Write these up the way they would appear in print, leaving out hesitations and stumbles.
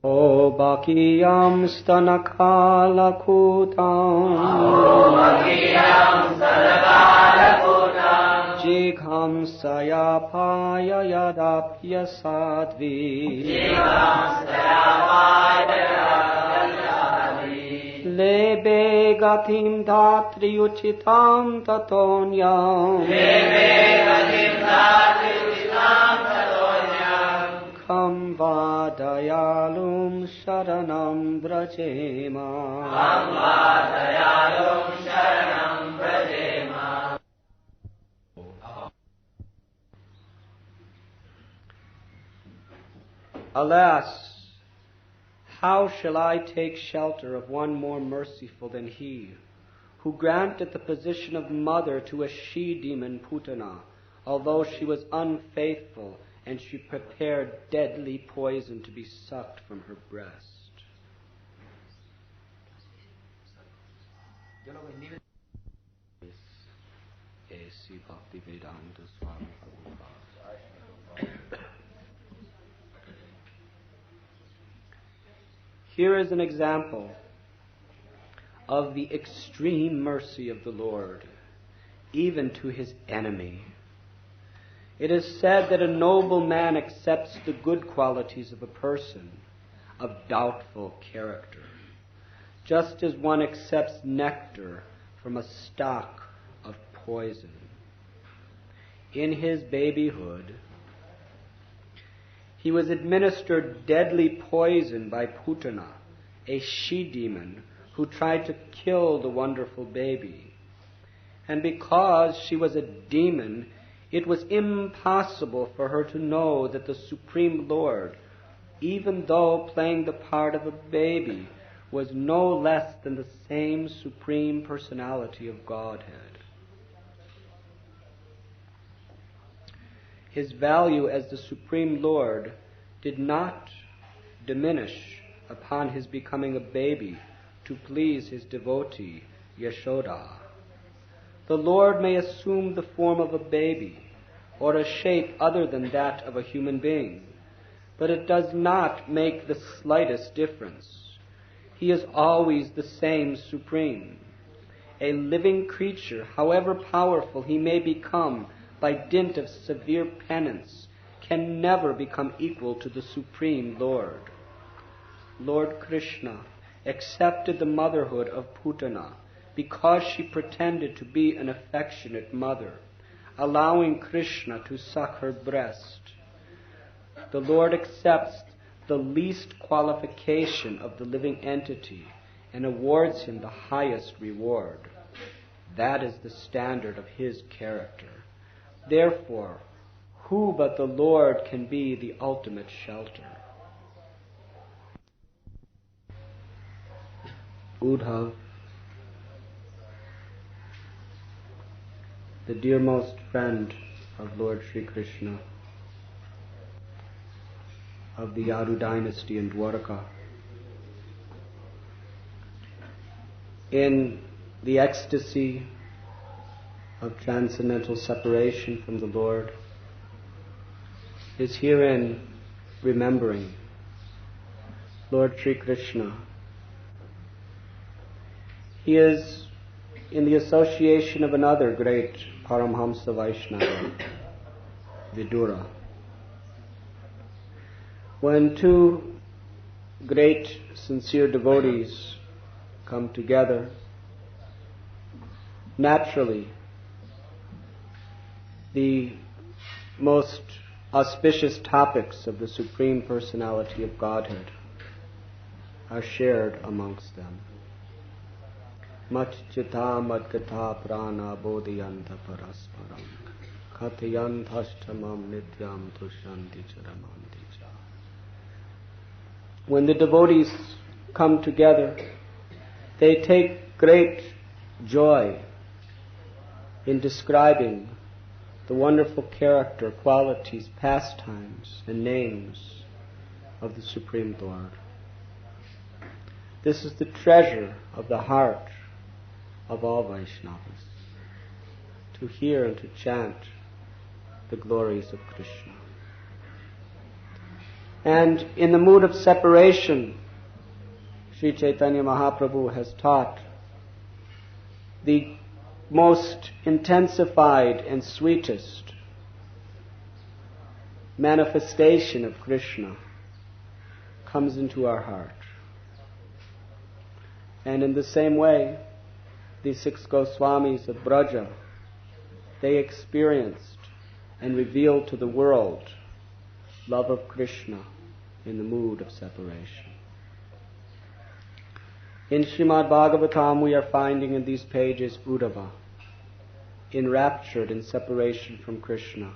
O Bakiyam Stanakalakutam Jigham Sayapaya Yadapya Sadvi Lebe Gatim Dhatri Uchitam Tatonyam Kam Vadayalum Sharanam Brajema Alas, how shall I take shelter of one more merciful than he, who granted the position of mother to a she-demon Putana, although she was unfaithful, and she prepared deadly poison to be sucked from her breast. Swami. Here is an example of the extreme mercy of the Lord, even to his enemy. It is said that a noble man accepts the good qualities of a person of doubtful character, just as one accepts nectar from a stock of poison. In his babyhood, he was administered deadly poison by Putana, a she-demon who tried to kill the wonderful baby. And because she was a demon, it was impossible for her to know that the Supreme Lord, even though playing the part of a baby, was no less than the same Supreme Personality of Godhead. His value as the Supreme Lord did not diminish upon his becoming a baby to please his devotee, Yasoda. The Lord may assume the form of a baby or a shape other than that of a human being, but it does not make the slightest difference. He is always the same Supreme. A living creature, however powerful he may become by dint of severe penance, can never become equal to the Supreme Lord. Lord Krishna accepted the motherhood of Putana because she pretended to be an affectionate mother, allowing Krishna to suck her breast. The Lord accepts the least qualification of the living entity and awards him the highest reward. That is the standard of his character. Therefore, who but the Lord can be the ultimate shelter? Uddhav, the dearmost friend of Lord Sri Krishna, of the Yadu dynasty in Dwarka, in the ecstasy of transcendental separation from the Lord, is herein remembering Lord Sri Krishna. He is in the association of another great Paramhamsa Vaishnava, Vidura. When two great sincere devotees come together, naturally the most auspicious topics of the Supreme Personality of Godhead are shared amongst them. Matchita madgata prana bodhiyanta parasparam kathayanthashtamam nityam tushanti charamanti cha. When the devotees come together, they take great joy in describing the wonderful character, qualities, pastimes, and names of the Supreme Lord. This is the treasure of the heart of all Vaishnavas, to hear and to chant the glories of Krishna. And in the mood of separation, Sri Chaitanya Mahaprabhu has taught the most intensified and sweetest manifestation of Krishna comes into our heart. And in the same way, the 6 Goswamis of Braja, they experienced and revealed to the world love of Krishna in the mood of separation. In Srimad Bhagavatam, we are finding in these pages Uddhava, enraptured in separation from Krishna,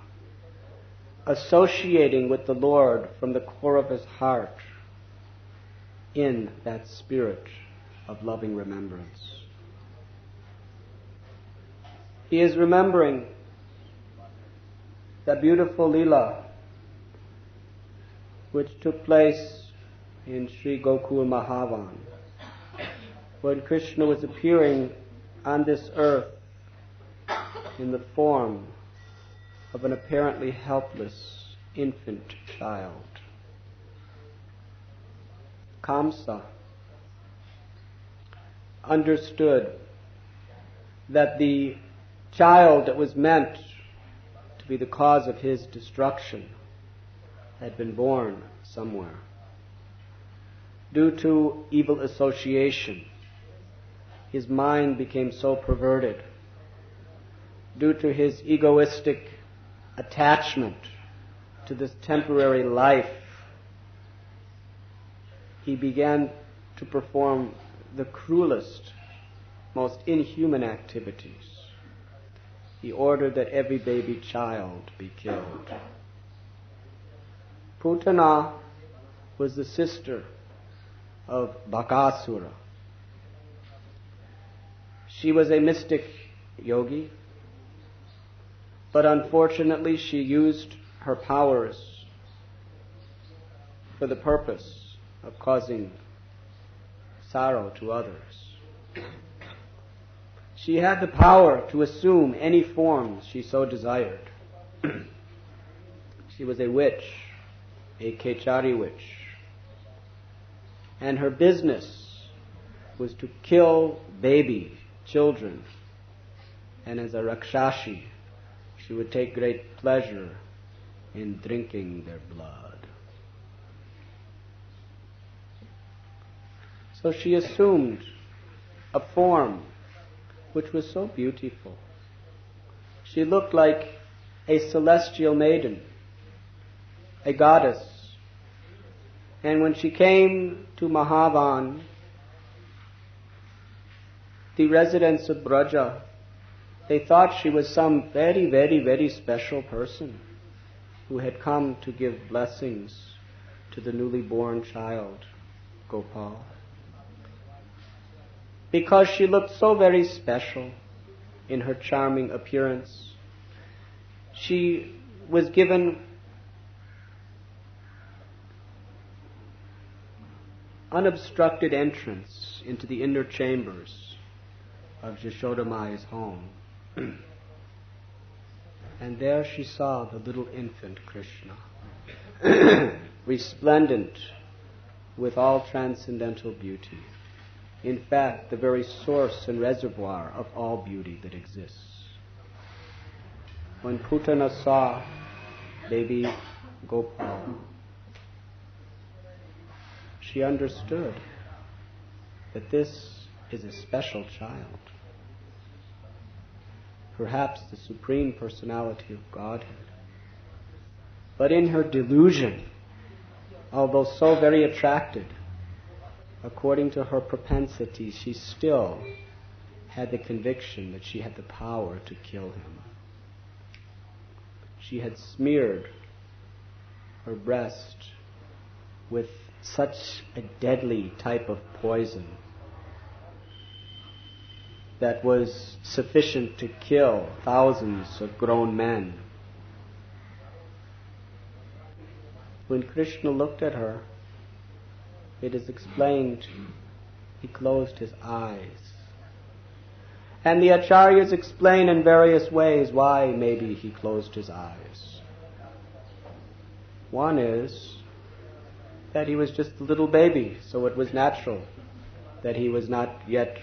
associating with the Lord from the core of his heart in that spirit of loving remembrance. He is remembering that beautiful Leela which took place in Sri Gokul Mahavan, when Krishna was appearing on this earth in the form of an apparently helpless infant child. Kamsa understood that the child that was meant to be the cause of his destruction had been born somewhere. Due to evil association, his mind became so perverted. Due to his egoistic attachment to this temporary life, he began to perform the cruelest, most inhuman activities. He ordered that every baby child be killed. Putana was the sister of Bakasura. She was a mystic yogi, but unfortunately she used her powers for the purpose of causing sorrow to others. She had the power to assume any forms she so desired. She was a witch, a Kechari witch, and her business was to kill baby children, and as a Rakshashi, she would take great pleasure in drinking their blood. So she assumed a form which was so beautiful. She looked like a celestial maiden, a goddess. And when she came to Mahavan, the residents of Braja, they thought she was some very, very, very special person who had come to give blessings to the newly born child, Gopal. Because she looked so very special in her charming appearance, she was given unobstructed entrance into the inner chambers of Yasoda Maya's home. And there she saw the little infant Krishna, resplendent with all transcendental beauty. In fact, the very source and reservoir of all beauty that exists. When Putana saw baby Gopal, she understood that this is a special child. Perhaps the Supreme Personality of Godhead. But in her delusion, although so very attracted, according to her propensity, she still had the conviction that she had the power to kill him. She had smeared her breast with such a deadly type of poison that was sufficient to kill thousands of grown men. When Krishna looked at her, it is explained, he closed his eyes. And the acharyas explain in various ways why maybe he closed his eyes. One is that he was just a little baby, so it was natural that he was not yet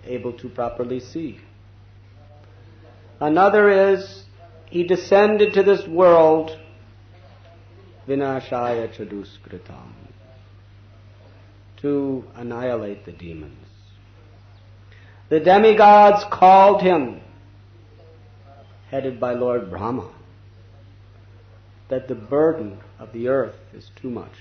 able to properly see. Another is, he descended to this world vinashaya chaduskritam, to annihilate the demons. The demigods called him, headed by Lord Brahma, that the burden of the earth is too much.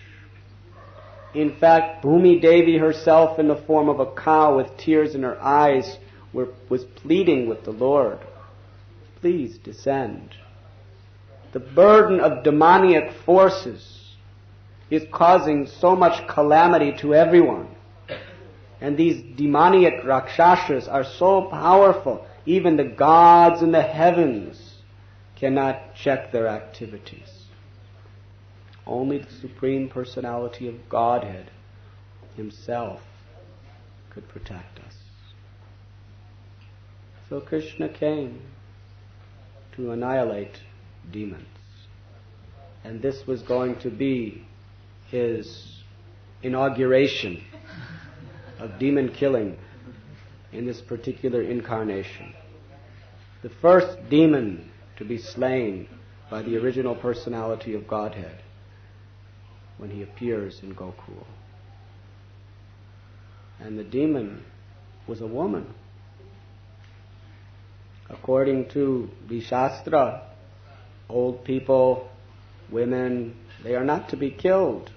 In fact, Bhumi Devi herself, in the form of a cow with tears in her eyes, was pleading with the Lord, please descend. The burden of demoniac forces is causing so much calamity to everyone. And these demoniac rakshasas are so powerful, even the gods in the heavens cannot check their activities. Only the Supreme Personality of Godhead Himself could protect us. So Krishna came to annihilate demons. And this was going to be His inauguration of demon killing in this particular incarnation. The first demon to be slain by the original personality of Godhead when he appears in Gokul. And the demon was a woman. According to the Shastra, old people, women, they are not to be killed.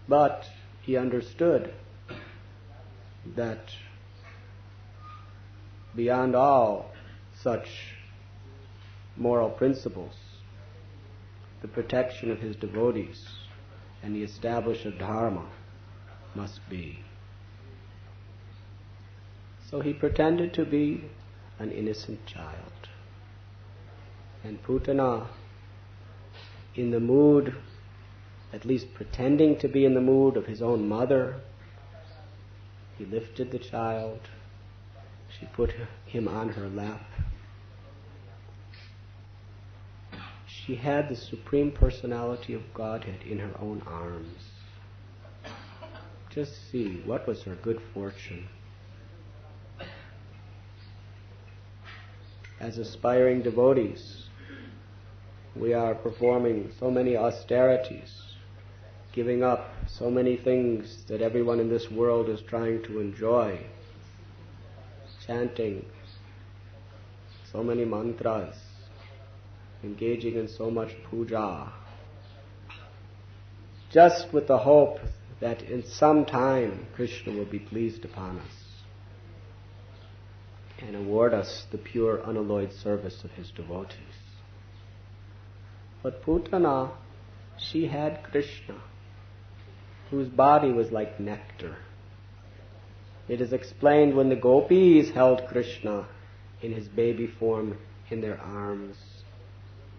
But he understood that beyond all such moral principles, the protection of his devotees and the establishment of dharma must be. So he pretended to be an innocent child. And Putana, in the mood, at least pretending to be in the mood of his own mother, he lifted the child, she put him on her lap. She had the Supreme Personality of Godhead in her own arms. Just see, what was her good fortune. As aspiring devotees, we are performing so many austerities, giving up so many things that everyone in this world is trying to enjoy, chanting so many mantras, engaging in so much puja, just with the hope that in some time Krishna will be pleased upon us and award us the pure unalloyed service of his devotees. But Putana, she had Krishna, whose body was like nectar. It is explained when the gopis held Krishna in his baby form in their arms,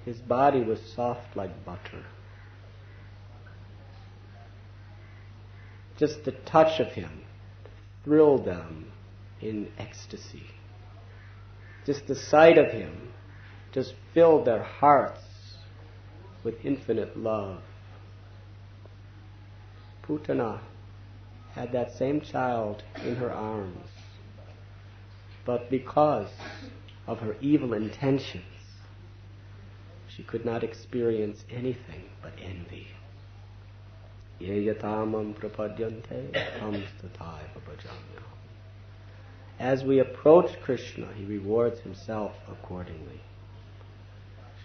his body was soft like butter. Just the touch of him thrilled them in ecstasy. Just the sight of him just filled their hearts with infinite love. Putana had that same child in her arms, but because of her evil intentions, she could not experience anything but envy. Ye yatamam prapadyante tam stataiva bhajamyaham. As we approach Krishna, he rewards himself accordingly.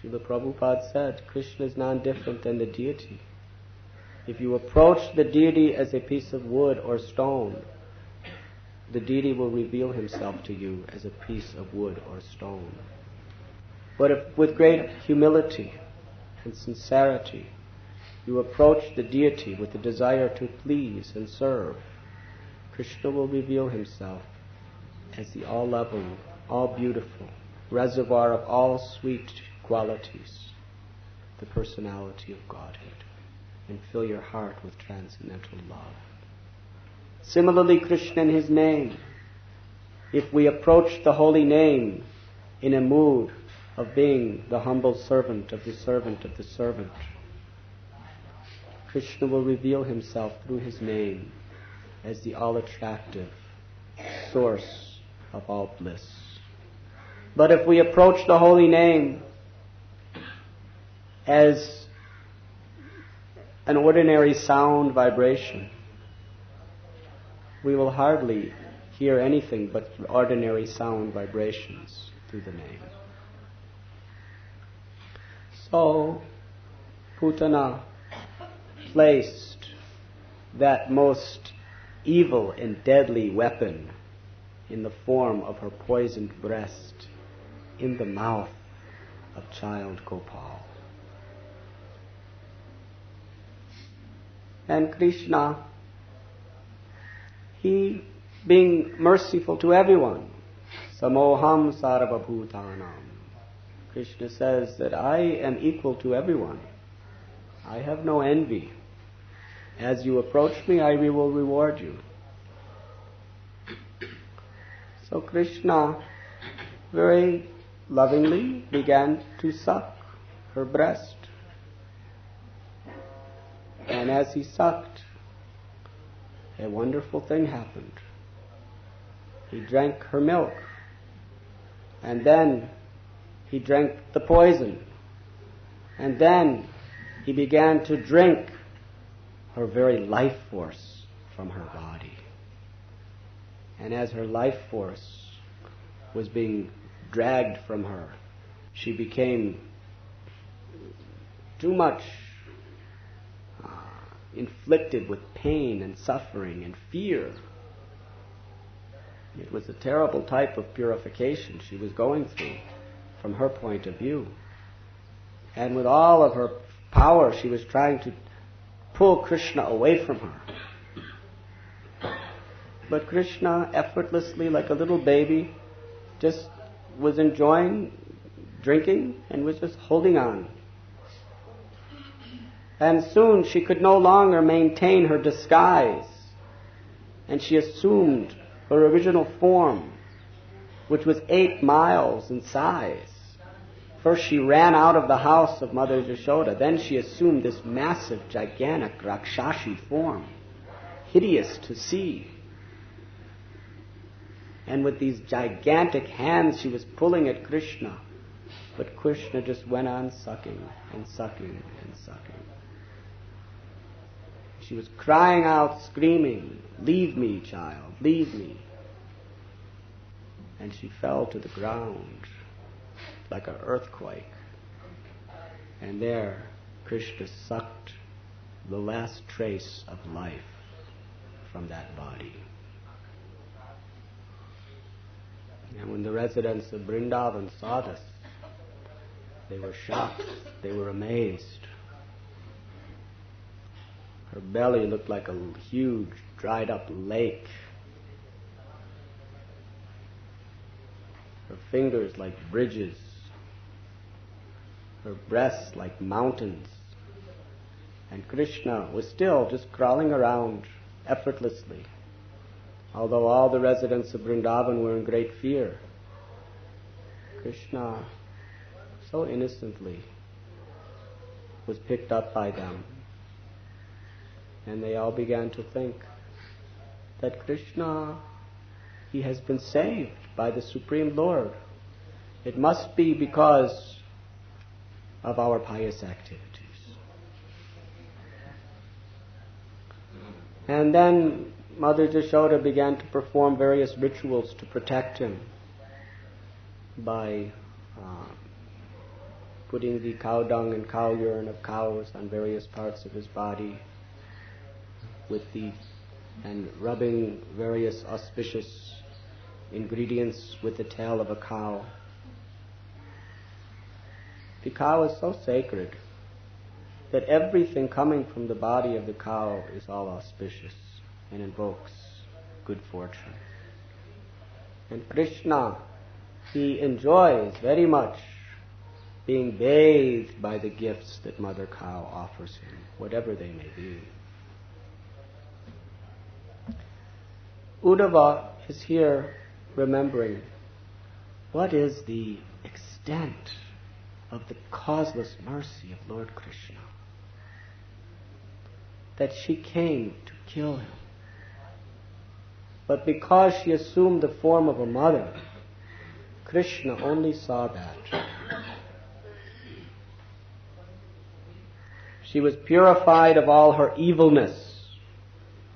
Srila Prabhupada said, Krishna is non-different than the deity. If you approach the deity as a piece of wood or stone, the deity will reveal himself to you as a piece of wood or stone. But if with great humility and sincerity you approach the deity with the desire to please and serve, Krishna will reveal himself as the all-loving, all-beautiful reservoir of all sweet qualities, the personality of Godhead, and fill your heart with transcendental love. Similarly, Krishna in his name. If we approach the holy name in a mood of being the humble servant of the servant of the servant, Krishna will reveal himself through his name as the all-attractive source of all bliss. But if we approach the holy name as an ordinary sound vibration, we will hardly hear anything but ordinary sound vibrations through the name. So, Putana placed that most evil and deadly weapon in the form of her poisoned breast in the mouth of child Gopal. And Krishna, he being merciful to everyone, samoham sarvabhutanam, Krishna says that I am equal to everyone. I have no envy. As you approach me, I will reward you. So Krishna very lovingly began to suck her breast. And as he sucked, a wonderful thing happened. He drank her milk. And then he drank the poison. And then he began to drink her very life force from her body. And as her life force was being dragged from her, she became too much inflicted with pain and suffering and fear. It was a terrible type of purification she was going through from her point of view. And with all of her power, she was trying to pull Krishna away from her. But Krishna, effortlessly, like a little baby, just was enjoying drinking and was just holding on. And soon she could no longer maintain her disguise, and she assumed her original form, which was 8 miles in size. First she ran out of the house of Mother Yasoda, then she assumed this massive, gigantic Rakshashi form, hideous to see. And with these gigantic hands she was pulling at Krishna, but Krishna just went on sucking and sucking and sucking. She was crying out, screaming, "Leave me, child, leave me." And she fell to the ground like an earthquake. And there, Krishna sucked the last trace of life from that body. And when the residents of Vrindavan saw this, they were shocked, they were amazed. Her belly looked like a huge, dried-up lake. Her fingers like bridges. Her breasts like mountains. And Krishna was still just crawling around effortlessly. Although all the residents of Vrindavan were in great fear, Krishna, so innocently, was picked up by them. And they all began to think that Krishna, he has been saved by the Supreme Lord. It must be because of our pious activities. And then Mother Yasoda began to perform various rituals to protect him by putting the cow dung and cow urine of cows on various parts of his body, and rubbing various auspicious ingredients with the tail of a cow. The cow is so sacred that everything coming from the body of the cow is all auspicious and invokes good fortune. And Krishna, he enjoys very much being bathed by the gifts that Mother Cow offers him, whatever they may be. Uddhava is here remembering what is the extent of the causeless mercy of Lord Krishna. that she came to kill him. But because she assumed the form of a mother, Krishna only saw that. She was purified of all her evilness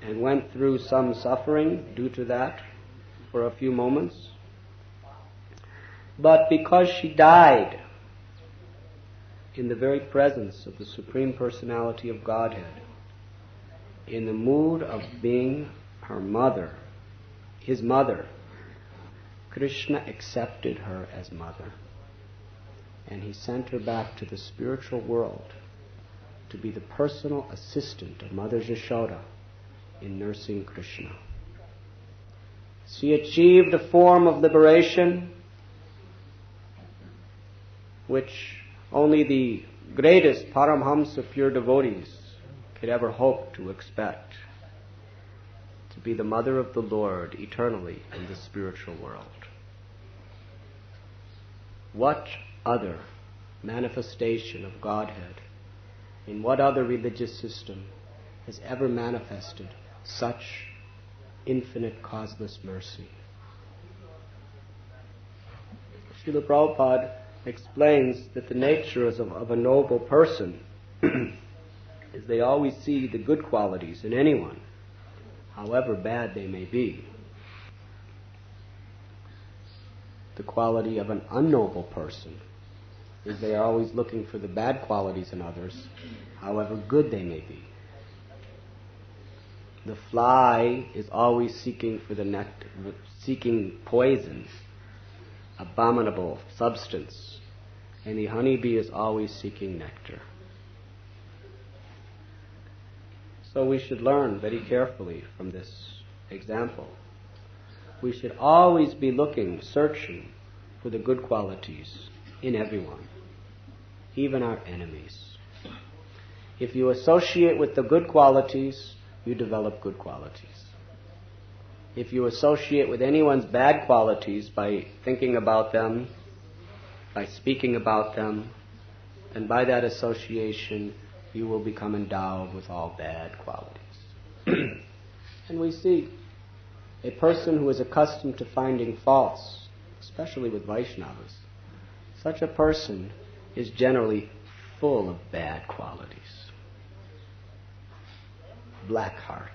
and went through some suffering due to that for a few moments. But because she died in the very presence of the Supreme Personality of Godhead, in the mood of being her mother, his mother, Krishna accepted her as mother, and he sent her back to the spiritual world to be the personal assistant of Mother Yasoda in nursing Krishna. She achieved a form of liberation which only the greatest Paramhamsa pure devotees could ever hope to expect, to be the mother of the Lord eternally in the spiritual world. What other manifestation of Godhead, in what other religious system has ever manifested such infinite causeless mercy? Srila Prabhupada explains that the nature of a noble person is they always see the good qualities in anyone, however bad they may be. The quality of an unnoble person is they are always looking for the bad qualities in others, however good they may be. The fly is always seeking for the nectar, seeking poison, abominable substance, and the honeybee is always seeking nectar. So we should learn very carefully from this example. We should always be looking, searching for the good qualities in everyone, even our enemies. If you associate with the good qualities, you develop good qualities. If you associate with anyone's bad qualities by thinking about them, by speaking about them, then by that association you will become endowed with all bad qualities. And we see a person who is accustomed to finding faults, especially with Vaishnavas, such a person is generally full of bad qualities. Black heart.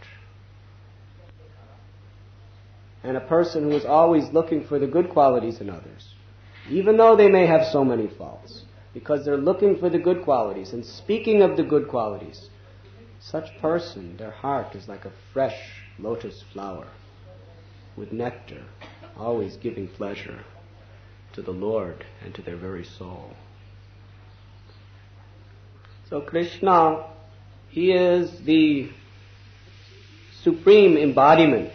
And a person who is always looking for the good qualities in others, even though they may have so many faults, because they're looking for the good qualities and speaking of the good qualities, such person, their heart is like a fresh lotus flower with nectar, always giving pleasure to the Lord and to their very soul. So Krishna, he is the supreme embodiment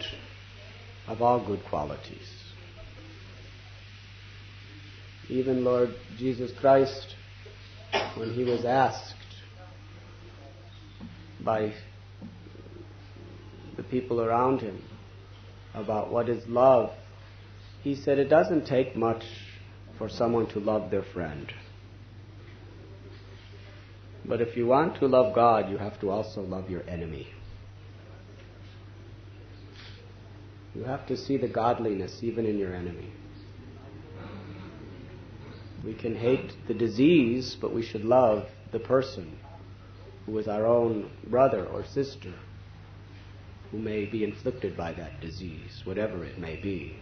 of all good qualities. Even Lord Jesus Christ, when he was asked by the people around him about what is love, he said it doesn't take much for someone to love their friend. But if you want to love God, you have to also love your enemy. You have to see the godliness even in your enemy. We can hate the disease, but we should love the person who is our own brother or sister who may be inflicted by that disease, whatever it may be.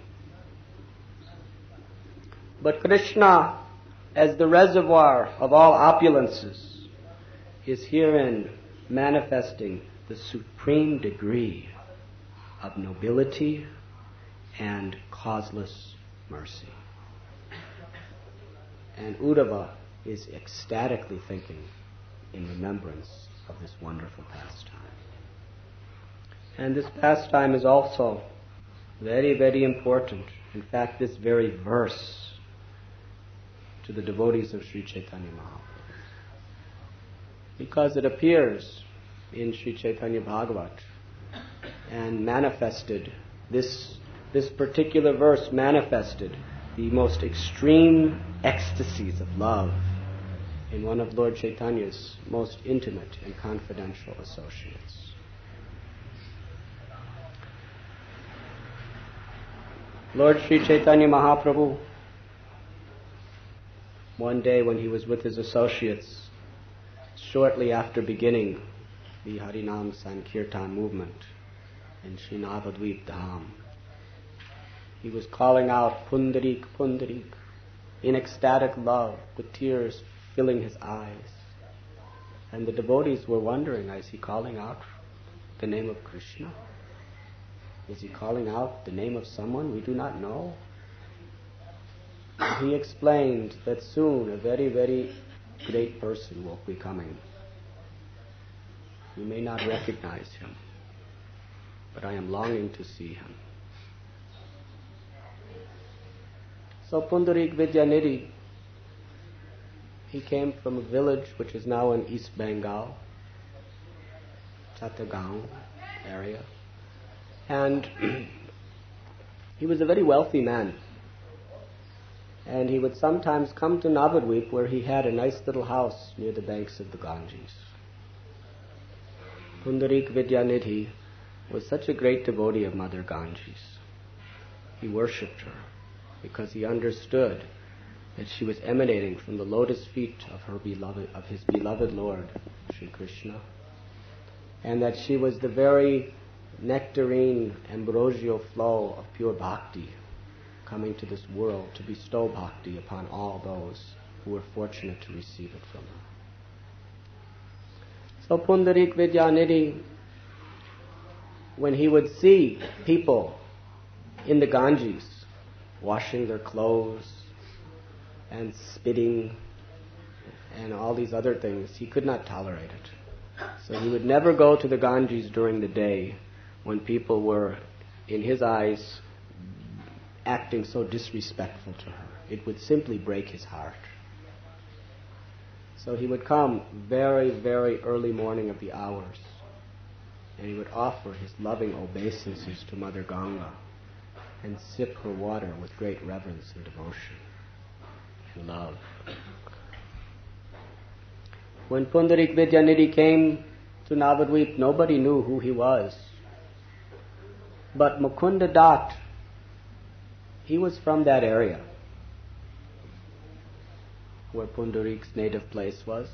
But Krishna, as the reservoir of all opulences, is herein manifesting the supreme degree of nobility and causeless mercy. And Uddhava is ecstatically thinking in remembrance of this wonderful pastime. And this pastime is also very, very important. In fact, this very verse to the devotees of Sri Chaitanya Mahaprabhu, because it appears in Sri Chaitanya Bhagavat and manifested, this particular verse manifested the most extreme ecstasies of love in one of Lord Chaitanya's most intimate and confidential associates. Lord Sri Chaitanya Mahaprabhu, one day when he was with his associates, shortly after beginning the Harinam Sankirtan movement in Sri Navadvip Dham, he was calling out, Pundarik, Pundarik, in ecstatic love, with tears filling his eyes. And the devotees were wondering, is he calling out the name of Krishna? Is he calling out the name of someone we do not know? He explained that soon a very, very great person will be coming. You may not recognize him, but I am longing to see him. So Pundarik Vidyanidhi, he came from a village which is now in East Bengal, Chattagaon area. And he was a very wealthy man. And he would sometimes come to Navadvip, where he had a nice little house near the banks of the Ganges. Pundarik Vidyanidhi was such a great devotee of Mother Ganges. He worshipped her because he understood that she was emanating from the lotus feet of his beloved Lord, Sri Krishna, and that she was the very nectarine, ambrosial flow of pure bhakti coming to this world to bestow bhakti upon all those who were fortunate to receive it from her. So Pundarik Vidyanidhi, when he would see people in the Ganges washing their clothes and spitting and all these other things, he could not tolerate it. So he would never go to the Ganges during the day when people were, in his eyes, acting so disrespectful to her. It would simply break his heart. So he would come very, very early morning of the hours, and he would offer his loving obeisances to Mother Ganga and sip her water with great reverence and devotion and love. When Pundarik Vidyanidhi came to Navadvip, nobody knew who he was. But Mukunda Dutt, he was from that area where Pundarik's native place was.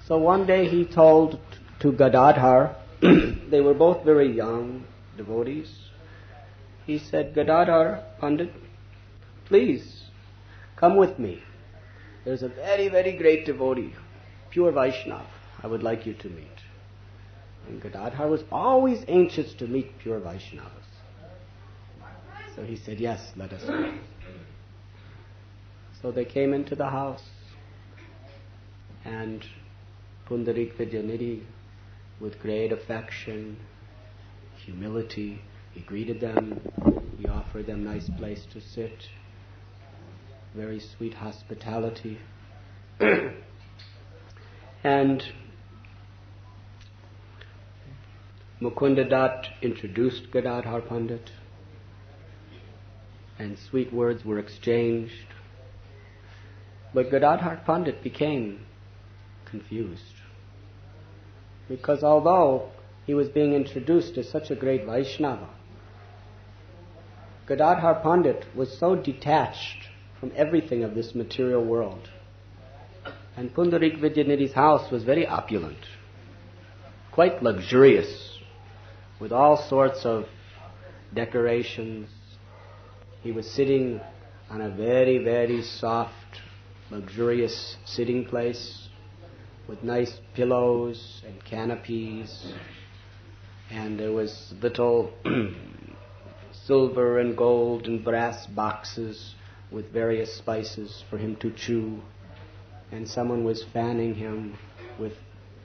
So one day he told to Gadadhar, they were both very young devotees, he said, Gadadhar Pandit, please come with me. There's a very, very great devotee, pure Vaishnava, I would like you to meet. And Gadadhar was always anxious to meet pure Vaishnavas. So he said, yes, let us go. So they came into the house, and Pundarik Vidyanidhi, with great affection, humility, he greeted them, he offered them a nice place to sit, very sweet hospitality. And Mukunda Dutt introduced Gadadhar Pandit, and sweet words were exchanged. But Gadadhar Pandit became confused, because although he was being introduced as such a great Vaishnava, Gadadhar Pandit was so detached from everything of this material world. And Pundarik Vidyanidhi's house was very opulent, quite luxurious, with all sorts of decorations. He was sitting on a very, very soft, luxurious sitting place with nice pillows and canopies, and there was little silver and gold and brass boxes with various spices for him to chew, and someone was fanning him with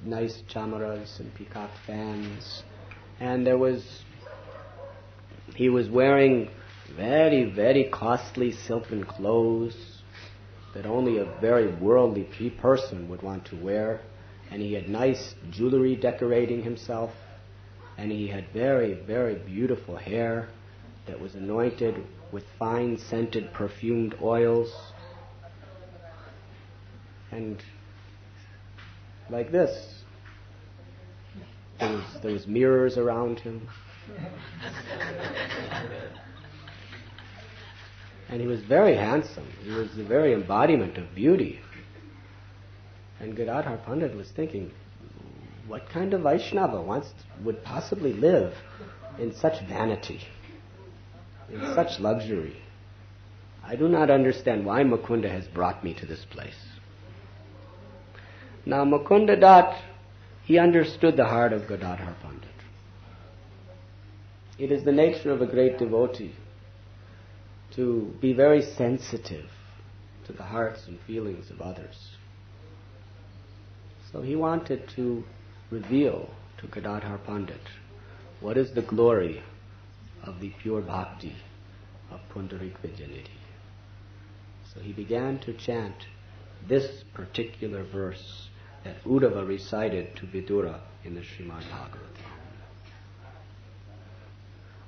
nice chamaras and peacock fans, and he was wearing very, very costly silken clothes that only a very worldly person would want to wear, and he had nice jewelry decorating himself, and he had very, very beautiful hair that was anointed with fine scented perfumed oils. And like this. There was mirrors around him. And he was very handsome. He was the very embodiment of beauty. And Gadadhar Pandit was thinking, what kind of Vaishnava would possibly live in such vanity, in such luxury? I do not understand why Mukunda has brought me to this place. Now Mukunda Dutt, he understood the heart of Gadadhar Pandit. It is the nature of a great devotee to be very sensitive to the hearts and feelings of others. So he wanted to reveal to Gadadhar Pandit what is the glory of the pure bhakti of Pundarik Vidyanidhi. So he began to chant this particular verse that Uddhava recited to Vidura in the Srimad Bhagavatam.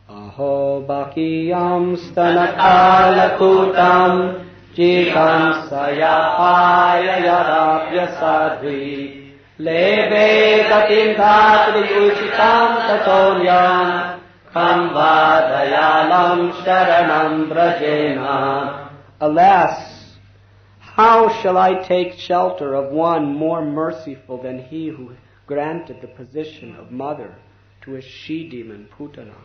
Aho bakiyam stanakalakutam jikam sayapaya yarapya sadhi lebe gatim dhatri uchitam tatonyam kam vadayalam sharanam brajena. Alas, how shall I take shelter of one more merciful than he who granted the position of mother to a she-demon, Putana?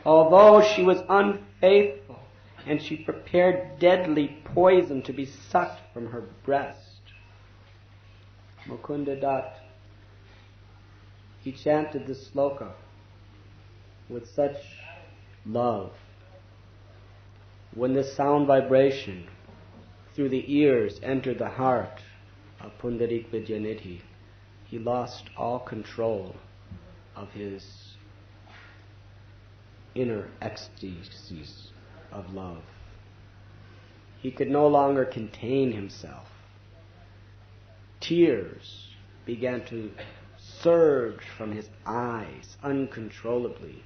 Although she was unfaithful, and she prepared deadly poison to be sucked from her breast. Mukunda Dutt, he chanted this sloka with such love. When this sound vibration through the ears entered the heart of Pundarik Vidyanidhi, he lost all control of his inner ecstasies of love. He could no longer contain himself. Tears began to surge from his eyes uncontrollably.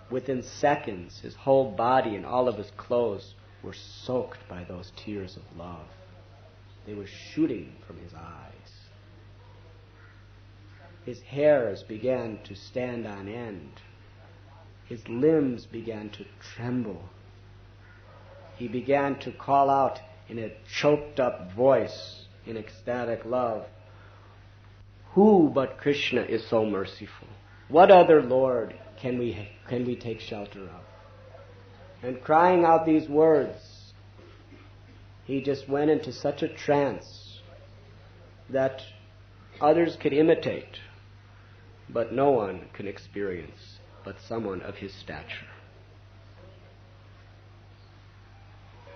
Within seconds, his whole body and all of his clothes were soaked by those tears of love. They were shooting from his eyes. His hairs began to stand on end. His limbs began to tremble. He began to call out in a choked up voice in ecstatic love, "Who but Krishna is so merciful? What other Lord can we take shelter of?" And crying out these words, he just went into such a trance that others could imitate, but no one could experience but someone of his stature.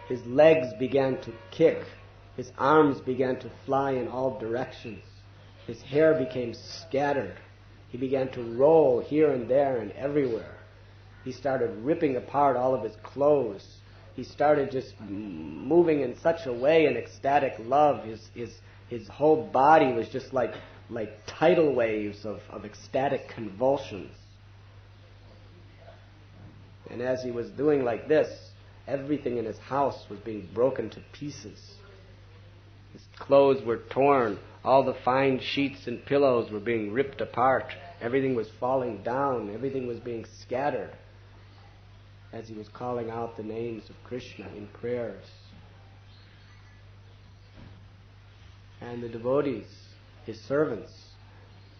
His legs began to kick, his arms began to fly in all directions, his hair became scattered, he began to roll here and there and everywhere. He started ripping apart all of his clothes. He started just moving in such a way in ecstatic love. His whole body was just like tidal waves of ecstatic convulsions. And as he was doing like this, everything in his house was being broken to pieces. His clothes were torn. All the fine sheets and pillows were being ripped apart. Everything was falling down. Everything was being scattered as he was calling out the names of Krishna in prayers. And the devotees, his servants,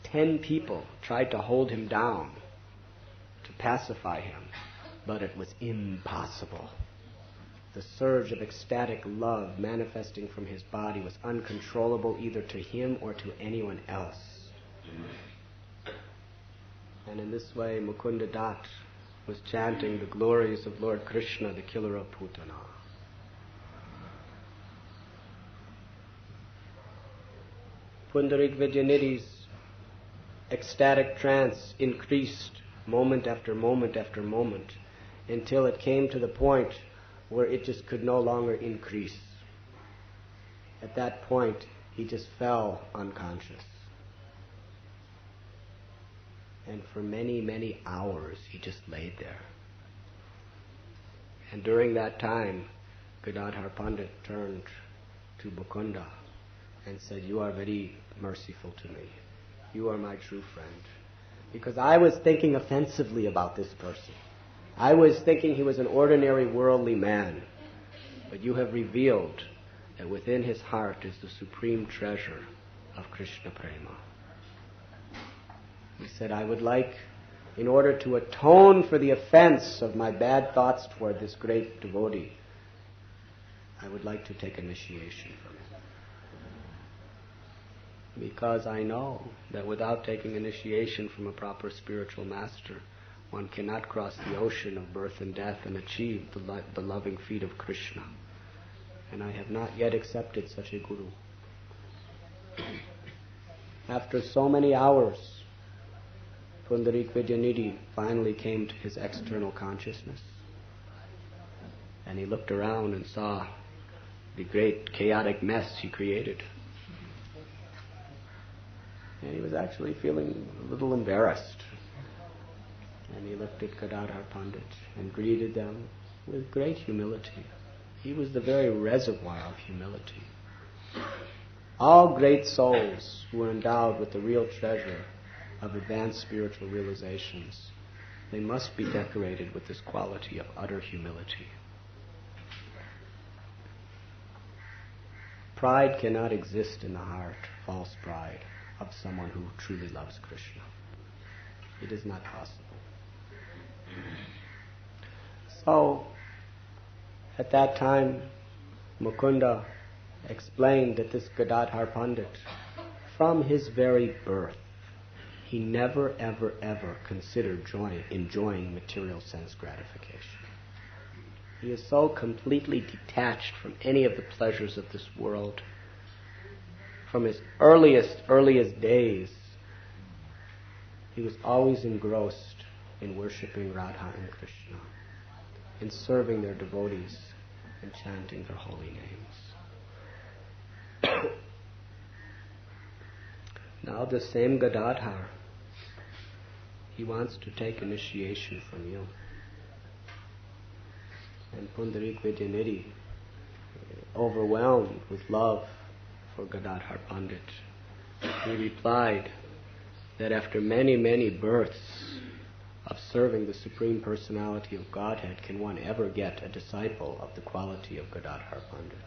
10 people tried to hold him down, to pacify him, but it was impossible. The surge of ecstatic love manifesting from his body was uncontrollable either to him or to anyone else. And in this way, Mukunda Dutt was chanting the glories of Lord Krishna, the killer of Putana. Pundarik Vidyanidhi's ecstatic trance increased moment after moment after moment until it came to the point where it just could no longer increase. At that point, he just fell unconscious. And for many, many hours, he just laid there. And during that time, Gadadhar Pandit turned to Mukunda and said, "You are very merciful to me. You are my true friend." Because I was thinking offensively about this person. I was thinking he was an ordinary worldly man. But you have revealed that within his heart is the supreme treasure of Krishna Prema. He said, "I would like, in order to atone for the offense of my bad thoughts toward this great devotee, I would like to take initiation from him. Because I know that without taking initiation from a proper spiritual master, one cannot cross the ocean of birth and death and achieve the loving feet of Krishna. And I have not yet accepted such a guru." After so many hours, Pundarik Vidyanidhi finally came to his external consciousness. And he looked around and saw the great chaotic mess he created. And he was actually feeling a little embarrassed. And he looked at Gadadhar Pandit and greeted them with great humility. He was the very reservoir of humility. All great souls who are endowed with the real treasure of advanced spiritual realizations, they must be decorated with this quality of utter humility. Pride cannot exist in the heart, false pride, of someone who truly loves Krishna. It is not possible. So, at that time, Mukunda explained that this Gadadhar Pandit, from his very birth, he never, ever, ever considered enjoying material sense gratification. He is so completely detached from any of the pleasures of this world. From his earliest days, he was always engrossed in worshipping Radha and Krishna, in serving their devotees, and chanting their holy names. Now the same Gadadhar, he wants to take initiation from you. And Pundarik Vidyanidhi, overwhelmed with love for Gadadhar Pandit, he replied that after many, many births of serving the Supreme Personality of Godhead, can one ever get a disciple of the quality of Gadadhar Pandit?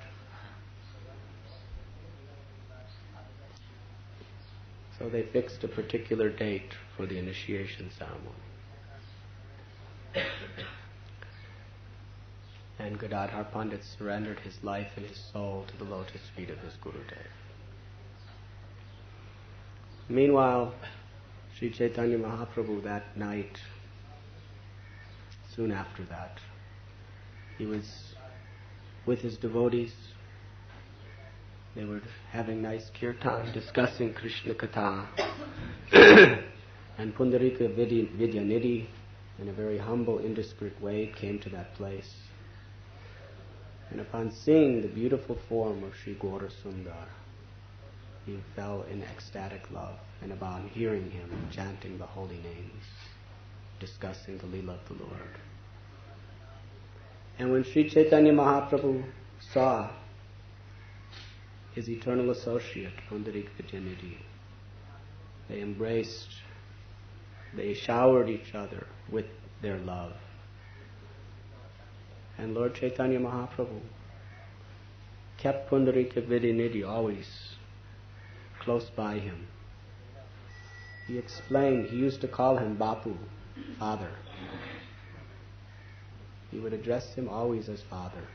So they fixed a particular date for the initiation ceremony. And Gadadhar Pandit surrendered his life and his soul to the lotus feet of his Gurudev. Meanwhile, Sri Chaitanya Mahaprabhu that night, soon after that, he was with his devotees. They were having nice kirtan, discussing Krishna Katha. And Pundarika Vidyanidhi, in a very humble, indiscreet way, came to that place. And upon seeing the beautiful form of Sri Gaura Sundar, he fell in ecstatic love. And upon hearing him chanting the holy names, discussing the Leela of the Lord. And when Sri Chaitanya Mahaprabhu saw his eternal associate, Pundarik Vidyanidhi, they embraced, they showered each other with their love. And Lord Chaitanya Mahaprabhu kept Pundarik Vidyanidhi always close by him. He explained, he used to call him Bapu, father. He would address him always as father.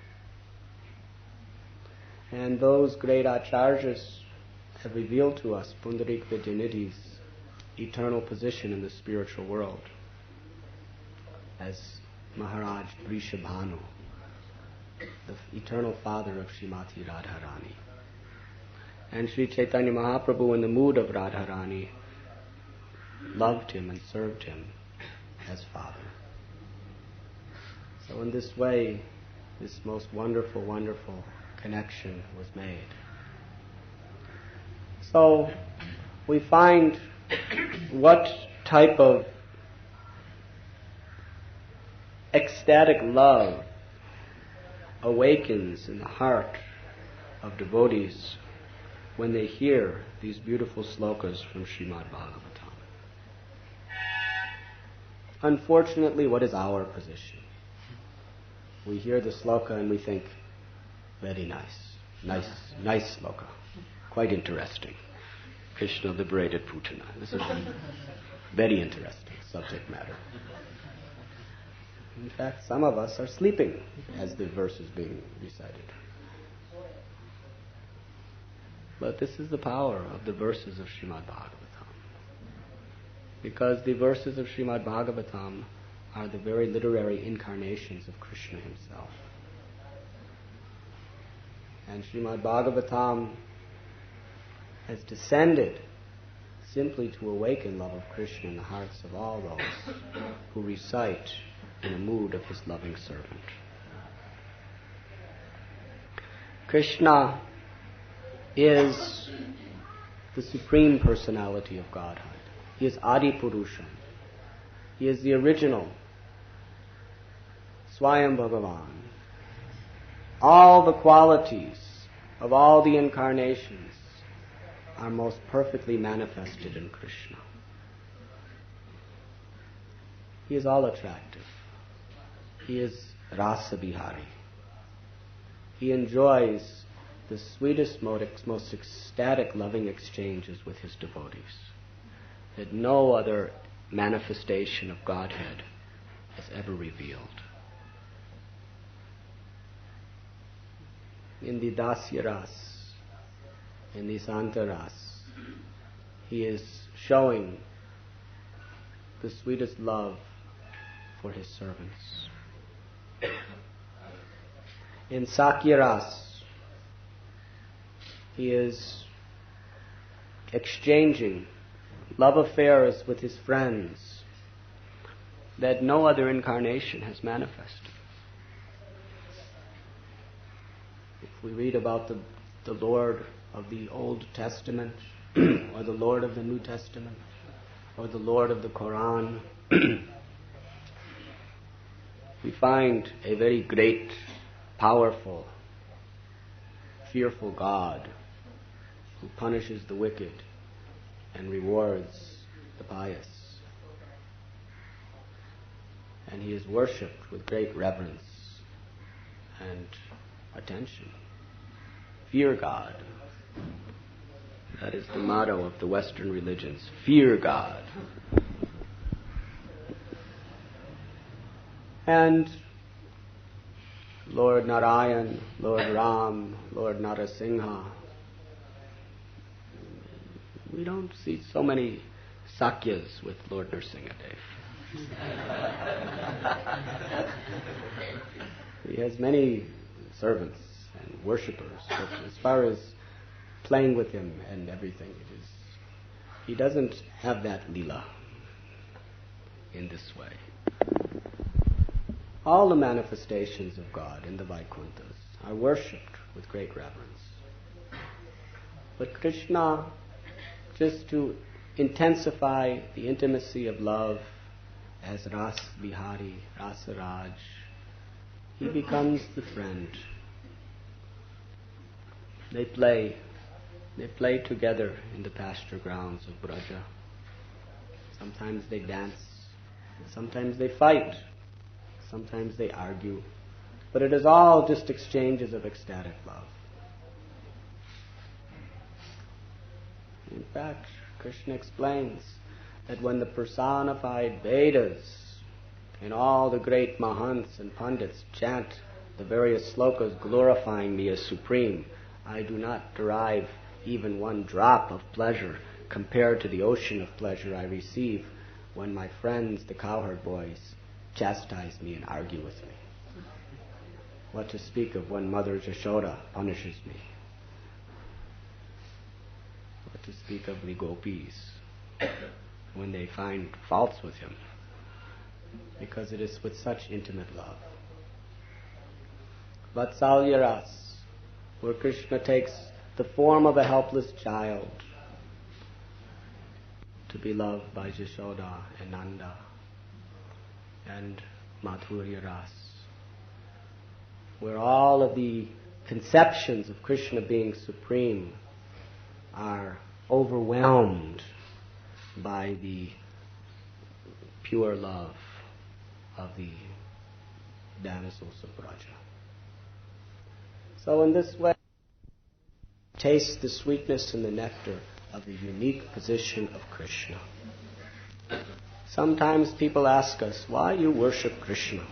And those great acharyas have revealed to us Pundarik Vidyanidhi's eternal position in the spiritual world as Maharaj Vrishabhanu, the eternal father of Srimati Radharani. And Sri Chaitanya Mahaprabhu, in the mood of Radharani, loved him and served him as father. So in this way, this most wonderful, wonderful connection was made. So we find what type of ecstatic love awakens in the heart of devotees when they hear these beautiful slokas from Srimad Bhagavatam. Unfortunately, what is our position? We hear the sloka and we think, very nice sloka, quite interesting. Krishna liberated Putana. This is very interesting subject matter. In fact, some of us are sleeping as the verse is being recited. But this is the power of the verses of Srimad Bhagavatam. Because the verses of Srimad Bhagavatam are the very literary incarnations of Krishna himself. And Srimad Bhagavatam has descended simply to awaken love of Krishna in the hearts of all those who recite in a mood of his loving servant. Krishna is the Supreme Personality of Godhead. He is Adi Purusha. He is the original Swayam Bhagavan. All the qualities of all the incarnations are most perfectly manifested in Krishna. He is all attractive. He is Rasa Bihari. He enjoys the sweetest, most ecstatic, loving exchanges with his devotees that no other manifestation of Godhead has ever revealed. In the Dasya Ras, in the Santa Ras, he is showing the sweetest love for his servants. In Sakya Ras, he is exchanging love affairs with his friends that no other incarnation has manifested. If we read about the Lord of the Old Testament, or the Lord of the New Testament, or the Lord of the Quran, we find a very great, powerful, fearful God who punishes the wicked and rewards the pious. And he is worshipped with great reverence and attention. Fear God. That is the motto of the Western religions. Fear God. And Lord Narayan, Lord Ram, Lord Narasingha. We don't see so many Sakyas with Lord Narasimhadev. He has many servants and worshippers, but as far as playing with him and everything, he doesn't have that lila in this way. All the manifestations of God in the Vaikunthas are worshipped with great reverence. But Krishna, just to intensify the intimacy of love as Ras Bihari, Rasa Raj, he becomes the friend. They play together in the pasture grounds of Braja. Sometimes they dance, sometimes they fight, sometimes they argue, but it is all just exchanges of ecstatic love. In fact, Krishna explains that when the personified Vedas and all the great Mahants and Pandits chant the various slokas glorifying me as supreme, I do not derive even one drop of pleasure compared to the ocean of pleasure I receive when my friends, the cowherd boys, chastise me and argue with me. What to speak of when Mother Yasoda punishes me? What to speak of the gopis when they find faults with him? Because it is with such intimate love. Vatsalya Ras, where Krishna takes the form of a helpless child to be loved by Yasoda and Nanda, and Madhurya Ras, where all of the conceptions of Krishna being supreme are overwhelmed by the pure love of the damsels of Braja. So in this way, taste the sweetness and the nectar of the unique position of Krishna. Sometimes people ask us, why you worship Krishna?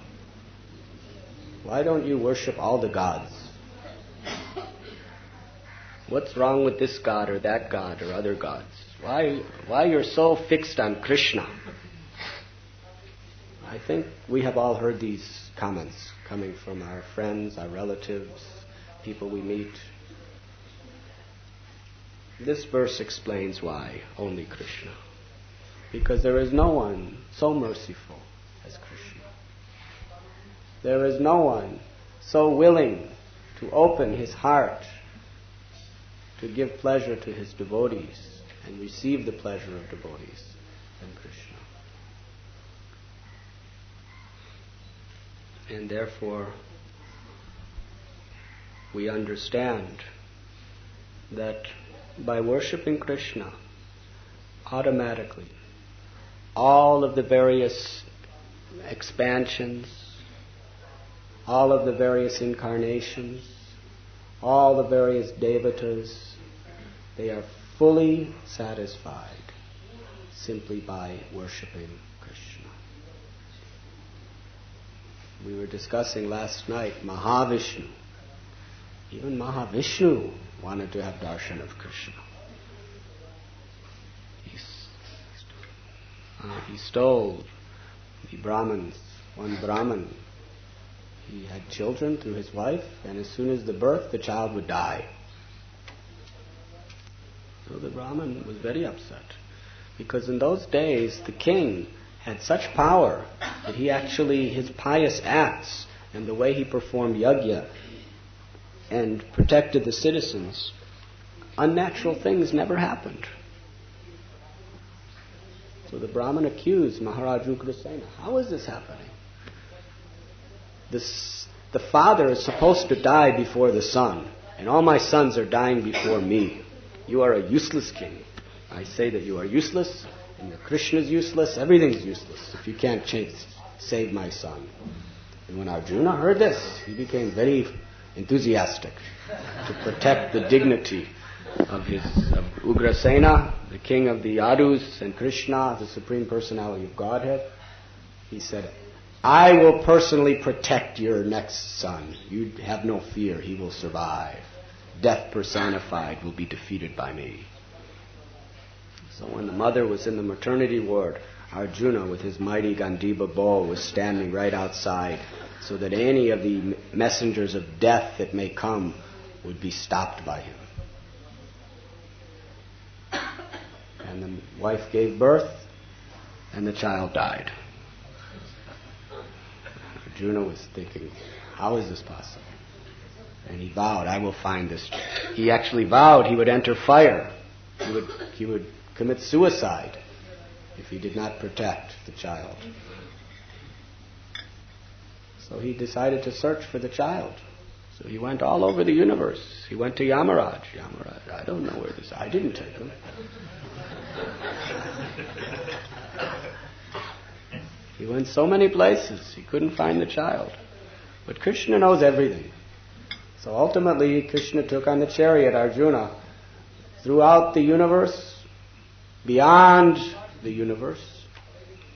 Why don't you worship all the gods? What's wrong with this god or that god or other gods? Why you're so fixed on Krishna? I think we have all heard these comments coming from our friends, our relatives, people we meet. This verse explains why only Krishna. Because there is no one so merciful as Krishna. There is no one so willing to open his heart to give pleasure to his devotees and receive the pleasure of devotees than Krishna. And therefore, we understand that by worshipping Krishna, automatically, all of the various expansions, all of the various incarnations, all the various devatas, they are fully satisfied simply by worshipping Krishna. We were discussing last night Mahavishnu. Even Mahavishnu wanted to have darshan of Krishna. He stole the Brahmins, one Brahmin. He had children through his wife, and as soon as the birth, the child would die. So the Brahmin was very upset, because in those days the king had such power that he actually, his pious acts and the way he performed yajna and protected the citizens, unnatural things never happened. So the Brahmin accused Maharaj Ugrasena, how is this happening? The father is supposed to die before the son, and all my sons are dying before me. You are a useless king. I say that you are useless, and your Krishna is useless, everything's useless if you can't save my son. And when Arjuna heard this, he became very enthusiastic to protect the dignity of Ugrasena, the king of the Yadus, and Krishna, the Supreme Personality of Godhead. He said, I will personally protect your next son. You have no fear, he will survive. Death personified will be defeated by me. So when the mother was in the maternity ward, Arjuna with his mighty Gandiva bow was standing right outside so that any of the messengers of death that may come would be stopped by him. And the wife gave birth, and the child died. Arjuna was thinking, how is this possible? And he vowed, I will find this. He actually vowed he would enter fire. He would commit suicide if he did not protect the child. So he decided to search for the child. So he went all over the universe. He went to Yamaraj. Yamaraj, I don't know where this is. I didn't take him. He went so many places. He couldn't find the child. But Krishna knows everything. So ultimately, Krishna took on the chariot Arjuna throughout the universe, beyond the universe,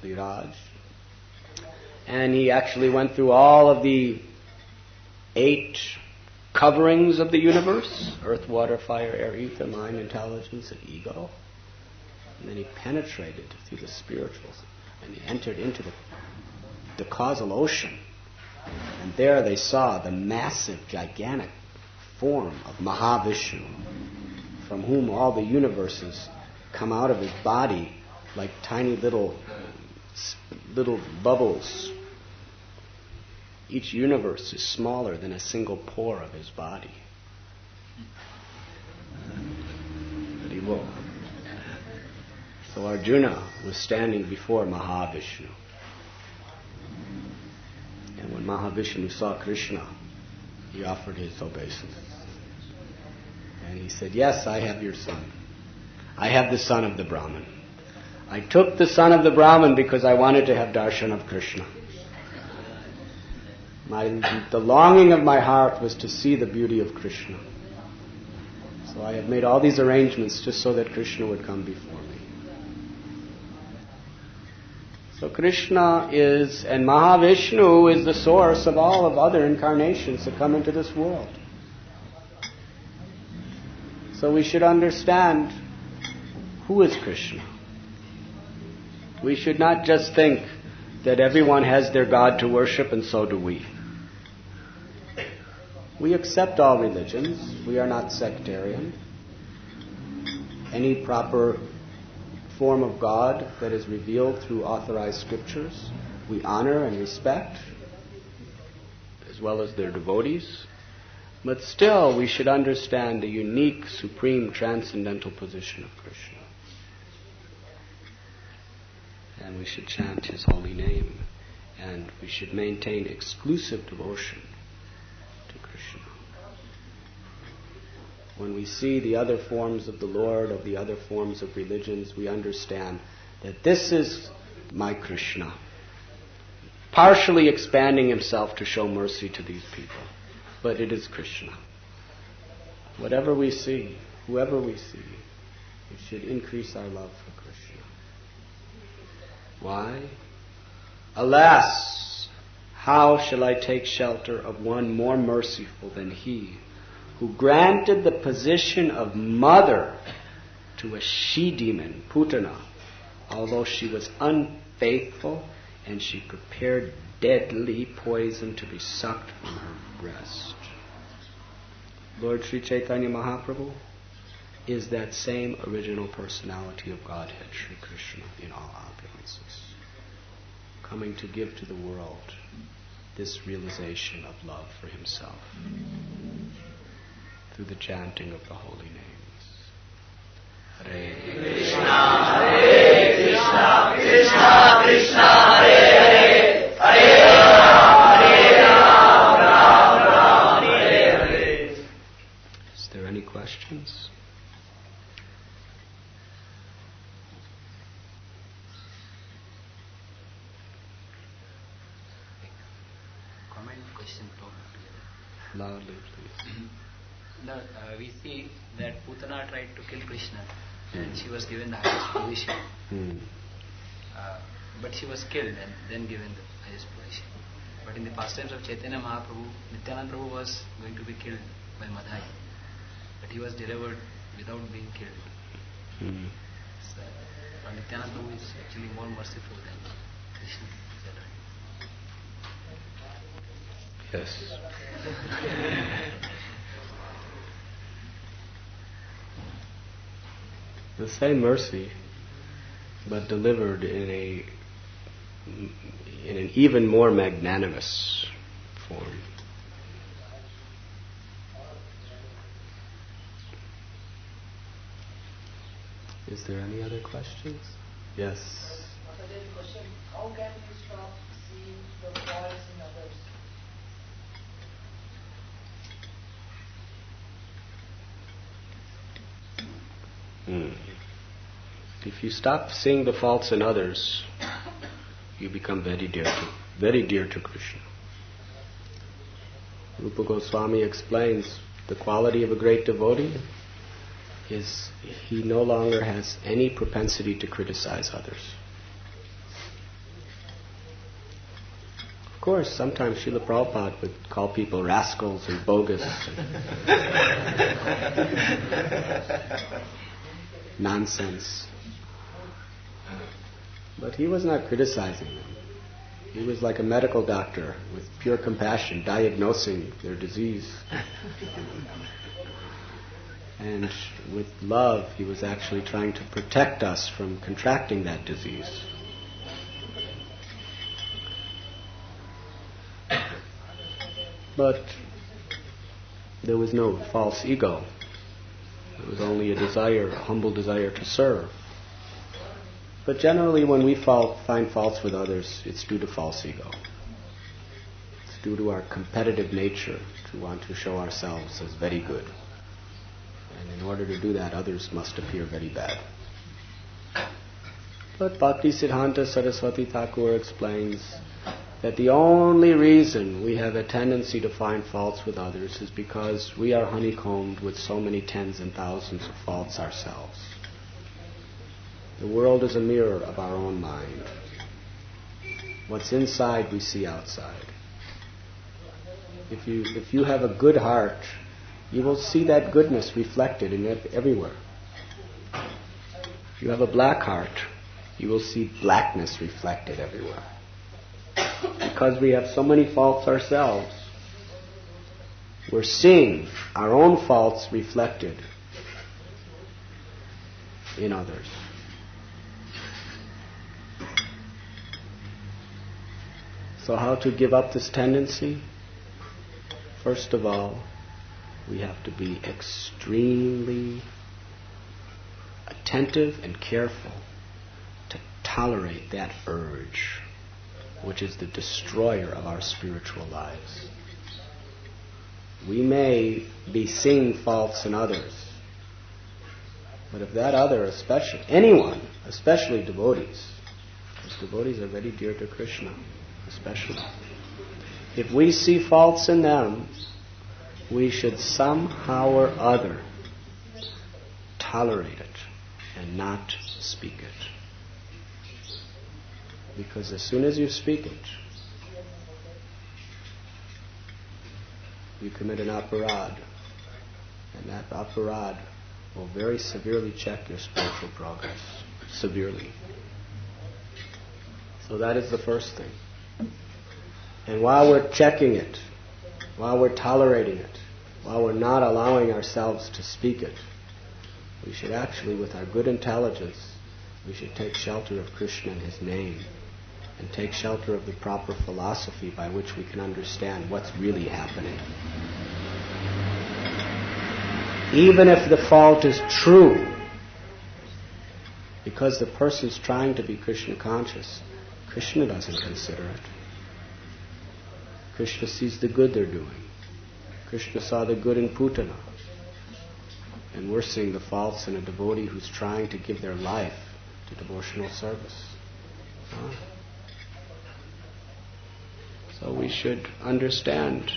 the Raj. And he actually went through all of the 8 coverings of the universe: earth, water, fire, air, ether, mind, intelligence, and ego. And then he penetrated through the spirituals, and he entered into the causal ocean. And there they saw the massive, gigantic form of Mahavishnu, from whom all the universes come out of his body like tiny little bubbles. Each universe is smaller than a single pore of his body. So Arjuna was standing before Mahavishnu. And when Mahavishnu saw Krishna, he offered his obeisance. And he said, yes, I have your son. have the son of the Brahmin. I took the son of the Brahmin because I wanted to have darshan of Krishna. The longing of my heart was to see the beauty of Krishna. So I had made all these arrangements just so that Krishna would come before me. So Krishna is, and Mahavishnu is the source of all of other incarnations that come into this world. So we should understand who is Krishna. We should not just think that everyone has their God to worship and so do we. We accept all religions. We are not sectarian. Any proper form of God that is revealed through authorized scriptures, we honor and respect, as well as their devotees. But still, we should understand the unique, supreme, transcendental position of Krishna. And we should chant His holy name. And we should maintain exclusive devotion to Krishna. When we see the other forms of the Lord, of the other forms of religions, we understand that this is my Krishna, partially expanding Himself to show mercy to these people. But it is Krishna. Whatever we see, whoever we see, we should increase our love for Krishna. Why? Alas, how shall I take shelter of one more merciful than He, who granted the position of mother to a she-demon, Putana, although she was unfaithful and she prepared deadly poison to be sucked from her breast. Lord Sri Chaitanya Mahaprabhu is that same original personality of Godhead, Sri Krishna, in all opulences, coming to give to the world this realization of love for Himself through the chanting of the holy names. Hare Krishna, Hare Krishna, Krishna Krishna, Hare Hare, Hare Ram, Hare Ram, Ram Ram, Hare Hare. Is there any questions? Comment, question, talk together. Loudly, please. No, we see that Putana tried to kill Krishna and she was given the highest position. But she was killed and then given the highest position. But in the pastimes of Chaitanya Mahaprabhu, Nityananda Prabhu was going to be killed by Madhai. But he was delivered without being killed. So, Nityananda Prabhu is actually more merciful than Krishna. Yes. The same mercy, but delivered in an even more magnanimous form. Is there any other questions? Yes. So there's a question, how can you stop seeing the faults in others? If you stop seeing the faults in others, you become very dear to Krishna. Rupa Goswami explains the quality of a great devotee is he no longer has any propensity to criticize others. Of course, sometimes Srila Prabhupada would call people rascals and bogus and nonsense. But he was not criticizing them. He was like a medical doctor with pure compassion, diagnosing their disease. And with love, he was actually trying to protect us from contracting that disease. But there was no false ego. It was only a humble desire to serve. But generally when we find faults with others, it's due to false ego. It's due to our competitive nature to want to show ourselves as very good. And in order to do that, others must appear very bad. But Bhaktisiddhanta Saraswati Thakur explains that the only reason we have a tendency to find faults with others is because we are honeycombed with so many tens and thousands of faults ourselves. The world is a mirror of our own mind. What's inside we see outside. If you have a good heart, you will see that goodness reflected in it everywhere. If you have a black heart, you will see blackness reflected everywhere. Because we have so many faults ourselves, we're seeing our own faults reflected in others. So how to give up this tendency? First of all, we have to be extremely attentive and careful to tolerate that urge, which is the destroyer of our spiritual lives. We may be seeing faults in others, but if that other, especially anyone, especially devotees, because devotees are very dear to Krishna, especially, if we see faults in them, we should somehow or other tolerate it and not speak it. Because as soon as you speak it, you commit an aparad, and that aparad will very severely check your spiritual progress. Severely. So that is the first thing. And while we're checking it, while we're tolerating it, while we're not allowing ourselves to speak it, we should actually, with our good intelligence, we should take shelter of Krishna and His name, and take shelter of the proper philosophy by which we can understand what's really happening. Even if the fault is true, because the person's trying to be Krishna conscious, Krishna doesn't consider it. Krishna sees the good they're doing. Krishna saw the good in Putana. And we're seeing the faults in a devotee who's trying to give their life to devotional service. So we should understand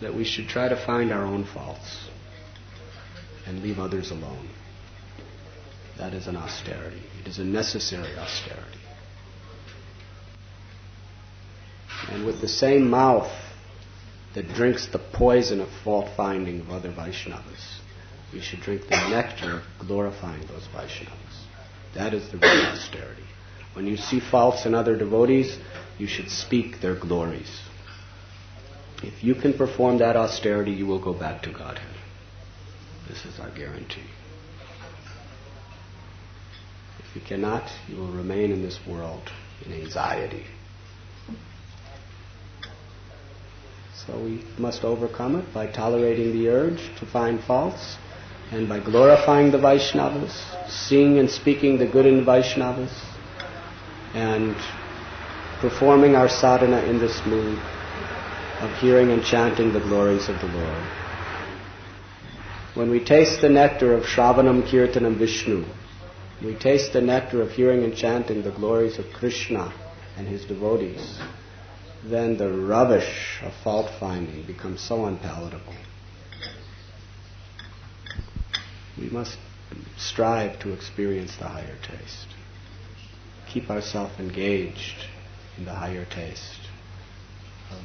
that we should try to find our own faults and leave others alone. That is an austerity. It is a necessary austerity. And with the same mouth that drinks the poison of fault-finding of other Vaishnavas, we should drink the nectar of glorifying those Vaishnavas. That is the real austerity. When you see faults in other devotees, you should speak their glories. If you can perform that austerity, you will go back to Godhead. This is our guarantee. If you cannot, you will remain in this world in anxiety. So we must overcome it by tolerating the urge to find faults, and by glorifying the Vaishnavas, seeing and speaking the good in Vaishnavas, and performing our sadhana in this mood of hearing and chanting the glories of the Lord. When we taste the nectar of Shravanam, Kirtanam, Vishnu, we taste the nectar of hearing and chanting the glories of Krishna and His devotees, then the rubbish of fault-finding becomes so unpalatable. We must strive to experience the higher taste. Keep ourselves engaged in the higher taste of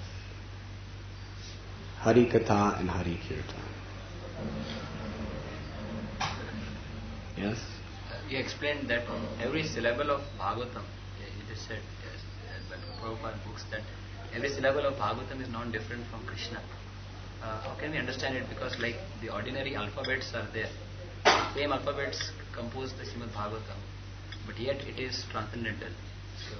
Hari Katha and Hari Kirtan. Yes? You explained that every syllable of Bhagavatam, it is said, by Prabhupada books, that every syllable of Bhagavatam is not different from Krishna. How can we understand it? Because like the ordinary alphabets are there. Same alphabets compose the Srimad Bhagavatam, but yet it is transcendental. So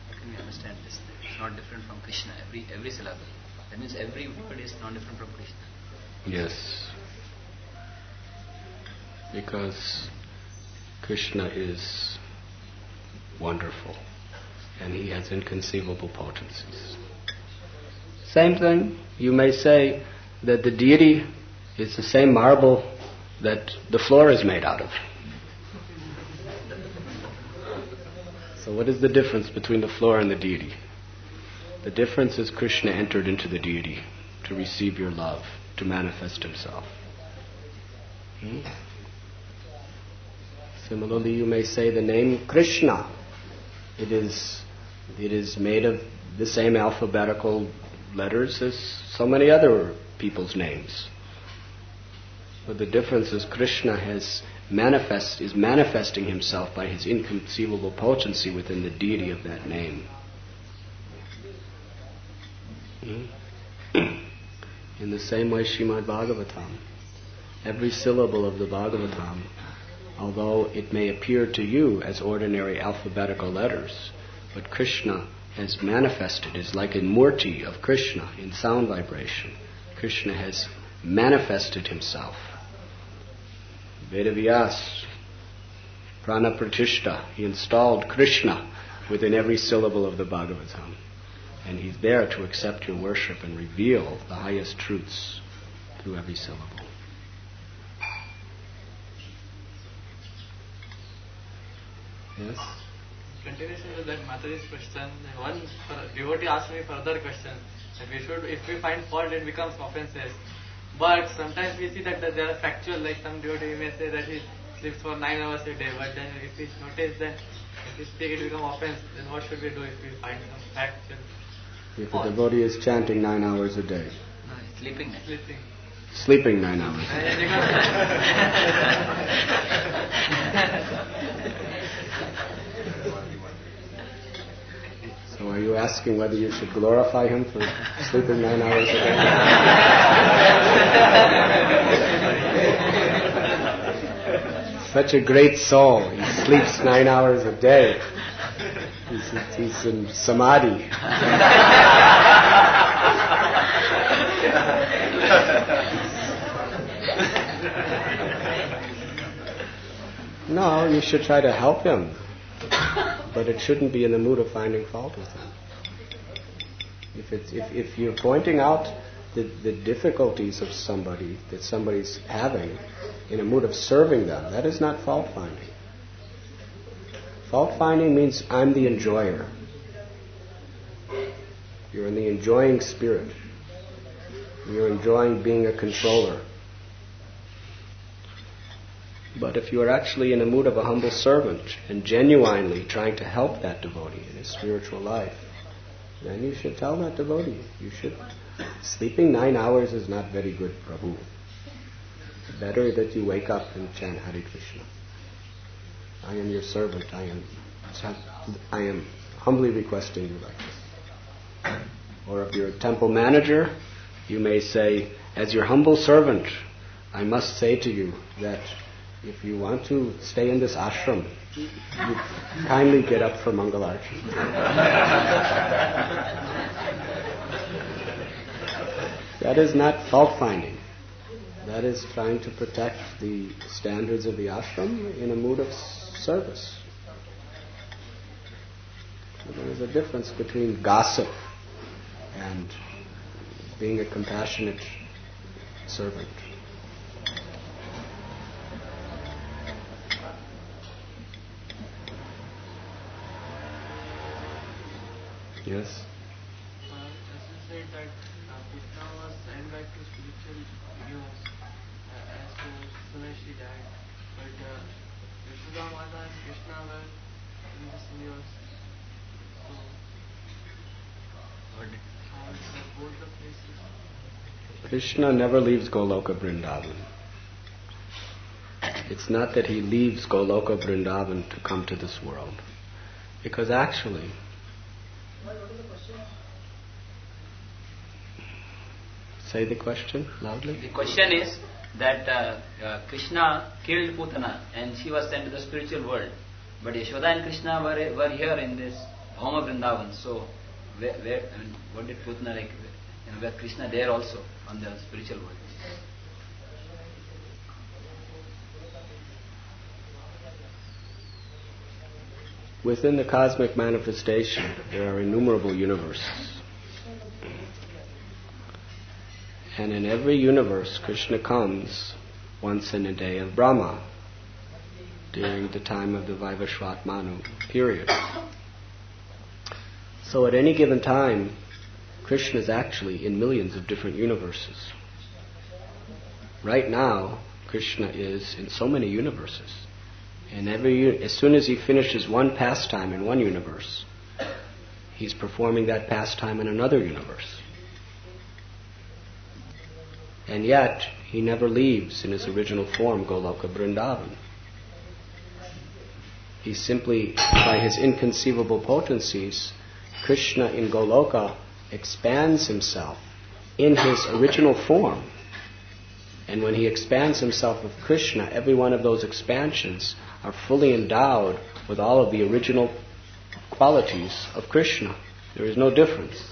how can we understand this? It's not different from Krishna, every syllable. That means every word is not different from Krishna. Yes. Because Krishna is wonderful, and He has inconceivable potencies. Same thing, you may say that the deity is the same marble that the floor is made out of. So what is the difference between the floor and the deity? The difference is Krishna entered into the deity to receive your love, to manifest himself. Similarly, you may say the name Krishna. It is made of the same alphabetical letters as so many other people's names. But the difference is Krishna is manifesting himself by his inconceivable potency within the deity of that name. In the same way, Srimad Bhagavatam, every syllable of the Bhagavatam, although it may appear to you as ordinary alphabetical letters, but Krishna has manifested, is like a murti of Krishna in sound vibration. Krishna has manifested himself. Vedavyas, Prana Pratishta, he installed Krishna within every syllable of the Bhagavatam. And he's there to accept your worship and reveal the highest truths through every syllable. Yes? Continuation with that Mataji's question, one devotee asked me further question that if we find fault, it becomes offenses. But sometimes we see that they are factual, like some devotee may say that he sleeps for 9 hours a day, but then if we notice that if we speak it becomes offense, then what should we do if we find some factual? If a devotee is chanting 9 hours a day. No, sleeping. Sleeping 9 hours a day. So are you asking whether you should glorify him for sleeping 9 hours a day? Such a great soul. He sleeps 9 hours a day. He's in samadhi. No, you should try to help him. But it shouldn't be in the mood of finding fault with him. If you're pointing out the difficulties of somebody that somebody's having in a mood of serving them, that is not fault finding. Fault finding means I'm the enjoyer. You're in the enjoying spirit. You're enjoying being a controller. But if you are actually in a mood of a humble servant and genuinely trying to help that devotee in his spiritual life, then you should tell that devotee, sleeping 9 hours is not very good, Prabhu. Better that you wake up and chant Hare Krishna. I am your servant. I am humbly requesting you like this. Or if you're a temple manager, you may say, as your humble servant, I must say to you that if you want to stay in this ashram, you kindly get up for Mangalarti. That is not fault finding. That is trying to protect the standards of the ashram in a mood of service. There is a difference between gossip and being a compassionate servant. Yes? As you said that Krishna was sent back to spiritual universe as soon as she died. But Yasoda Mata and Krishna were in this universe. So, how is both the places? Krishna never leaves Goloka Vrindavan. It's not that he leaves Goloka Vrindavan to come to this world. Because actually, say the question loudly. The question is that Krishna killed Putana and she was sent to the spiritual world. But Yasoda and Krishna were here in this home of Vrindavan. So, what did Putana like? Were Krishna there also on the spiritual world? Within the cosmic manifestation, there are innumerable universes. And in every universe, Krishna comes once in a day of Brahma. during the time of the Vaivashvat Manu period. So at any given time, Krishna is actually in millions of different universes. Right now, Krishna is in so many universes. And as soon as he finishes one pastime in one universe, he's performing that pastime in another universe. And yet, he never leaves in his original form, Goloka Vrindavan. He simply, by his inconceivable potencies, Krishna in Goloka expands himself in his original form. And when he expands himself with Krishna, every one of those expansions are fully endowed with all of the original qualities of Krishna. There is no difference.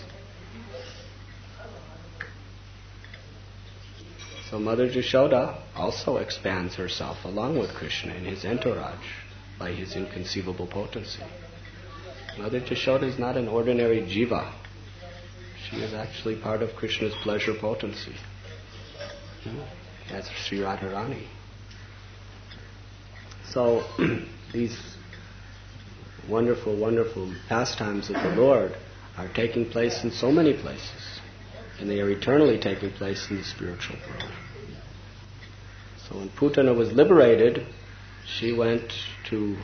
So Mother Yasoda also expands herself along with Krishna in his entourage by his inconceivable potency. Mother Yasoda is not an ordinary jiva. She is actually part of Krishna's pleasure potency. As Sri Radharani. So these wonderful, wonderful pastimes of the Lord are taking place in so many places, and they are eternally taking place in the spiritual world. So when Putana was liberated, she went to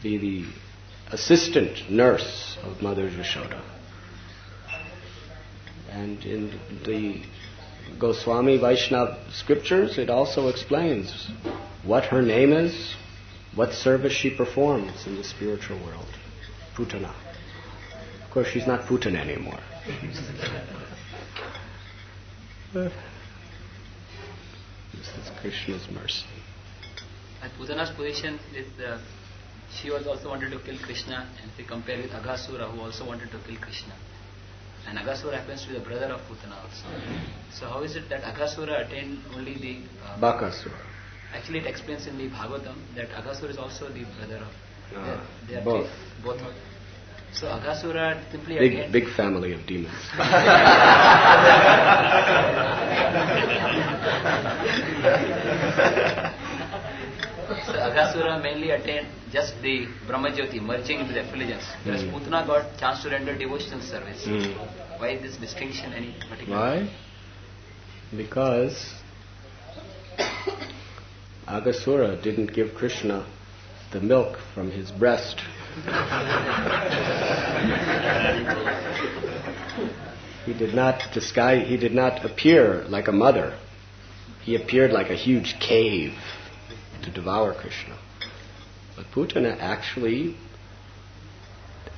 be the assistant nurse of Mother Yasoda. And in the Goswami Vaishnava scriptures, it also explains what her name is, what service she performs in the spiritual world. Putana. Of course, she's not Putana anymore. This is Krishna's mercy. At Putana's position is she was also wanted to kill Krishna, and if we compare with Aghasura, who also wanted to kill Krishna. And Aghasura happens to be the brother of Putana also. So how is it that Aghasura attained only the... Bakasura. Actually it explains in the Bhagavatam that Aghasura is also the brother of... They are both. Both. So Aghasura simply attained... Big family of demons. So Aghasura mainly attained just the Brahmajyoti, merging into the effulgence. Whereas Putana got chance to render devotional service. Why this distinction any particular? Why? Because Aghasura didn't give Krishna the milk from his breast. He did not appear like a mother. He appeared like a huge cave to devour Krishna. But Putana actually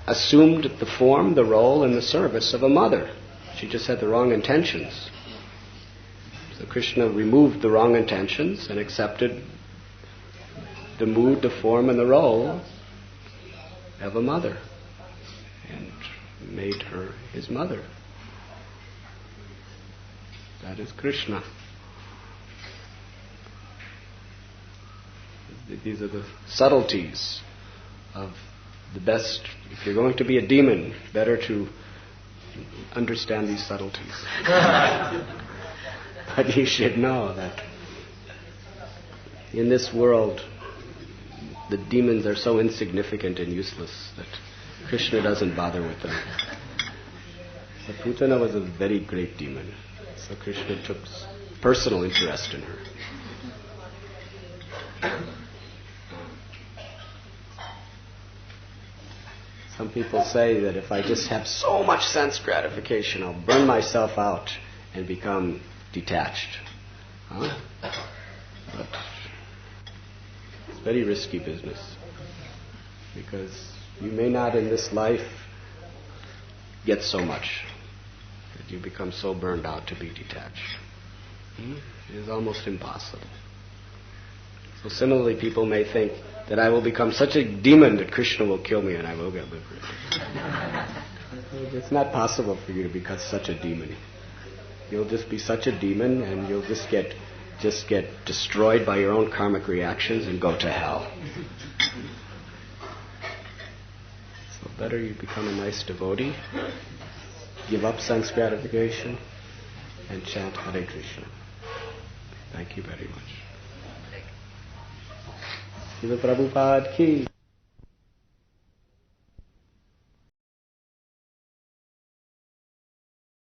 assumed the form, the role, and the service of a mother. She just had the wrong intentions. So Krishna removed the wrong intentions and accepted the mood, the form, and the role of a mother, and made her his mother. That is Krishna. These are the subtleties of the best. If you're going to be a demon, better to understand these subtleties. But you should know that in this world, the demons are so insignificant and useless that Krishna doesn't bother with them. But Putana was a very great demon, so Krishna took personal interest in her. Some people say that if I just have so much sense gratification, I'll burn myself out and become detached. But it's very risky business, because you may not in this life get so much that you become so burned out to be detached. It is almost impossible. So similarly, people may think that I will become such a demon that Krishna will kill me and I will get liberated. It's not possible for you to become such a demon. You'll just be such a demon and you'll just get destroyed by your own karmic reactions and go to hell. So better you become a nice devotee, give up sense gratification, and chant Hare Krishna. Thank you very much. Srila Prabhupada ki.